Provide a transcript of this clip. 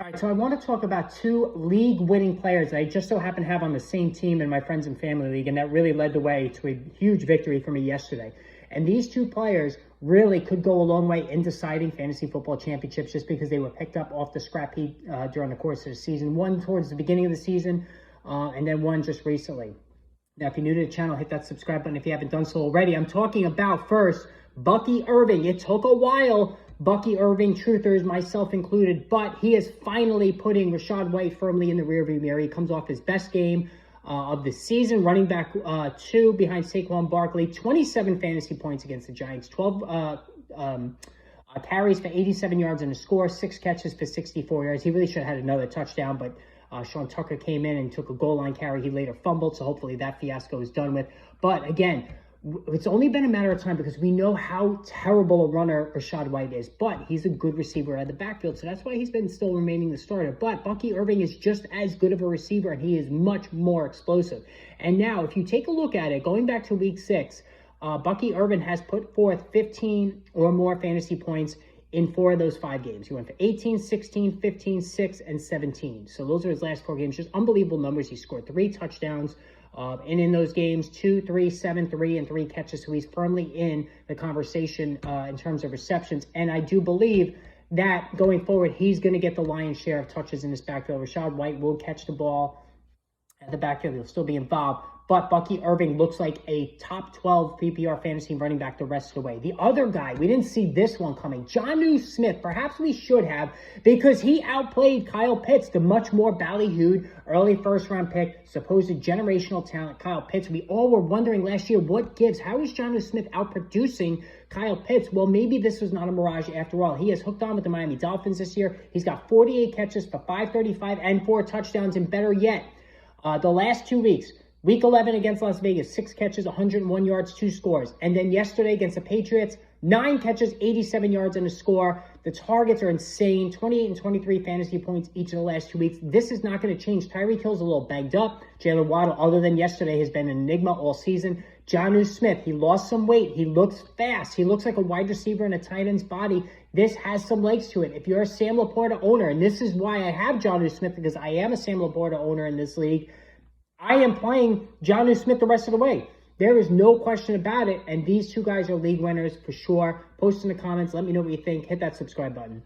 All right, so I want to talk about two league-winning players that I just so happen to have on the same team in my friends and family league, and that really led the way to a huge victory for me yesterday. And these two players really could go a long way in deciding fantasy football championships just because they were picked up off the scrap heap during the course of the season. One towards the beginning of the season, and then one just recently. Now, if you're new to the channel, hit that subscribe button if you haven't done so already. I'm talking about first Bucky Irving. It took a while, Bucky Irving truthers, myself included, but he is finally putting Rashad White firmly in the rearview mirror. He comes off his best game of the season, running back 2 behind Saquon Barkley, 27 fantasy points against the Giants, 12 carries for 87 yards and a score, 6 catches for 64 yards. He really should have had another touchdown, but Sean Tucker came in and took a goal line carry. He later fumbled, so hopefully that fiasco is done with. But again, it's only been a matter of time because we know how terrible a runner Rashad White is, but he's a good receiver at the backfield, so that's why he's been still remaining the starter. But Bucky Irving is just as good of a receiver, and he is much more explosive. And now, if you take a look at it, going back to week 6, Bucky Irving has put forth 15 or more fantasy points in 4 of those 5 games. He went for 18, 16, 15, 6, and 17. So those are his last 4 games. Just unbelievable numbers. He scored 3 touchdowns. And in those games, 2, 3, 7, 3, and 3 catches. So he's firmly in the conversation in terms of receptions. And I do believe that going forward, he's going to get the lion's share of touches in this backfield. Rashad White will catch the ball at the backfield. He'll still be involved. But Bucky Irving looks like a top 12 PPR fantasy running back the rest of the way. The other guy, we didn't see this one coming. Jonnu Smith, perhaps we should have, because he outplayed Kyle Pitts, the much more ballyhooed early first-round pick, supposed generational talent, Kyle Pitts. We all were wondering last year, what gives? How is Jonnu Smith outproducing Kyle Pitts? Well, maybe this was not a mirage after all. He has hooked on with the Miami Dolphins this year. He's got 48 catches for 535 and 4 touchdowns, and better yet, the last 2 weeks, Week 11 against Las Vegas, 6 catches, 101 yards, 2 scores. And then yesterday against the Patriots, 9 catches, 87 yards, and a score. The targets are insane, 28 and 23 fantasy points each of the last 2 weeks. This is not going to change. Tyreek Hill's a little banged up. Jalen Waddle, other than yesterday, has been an enigma all season. Jonnu Smith, he lost some weight. He looks fast. He looks like a wide receiver in a tight end's body. This has some legs to it. If you're a Sam Laporta owner, and this is why I have Jonnu Smith, because I am a Sam Laporta owner in this league, I am playing Jonnu Smith the rest of the way. There is no question about it, and these two guys are league winners for sure. Post in the comments. Let me know what you think. Hit that subscribe button.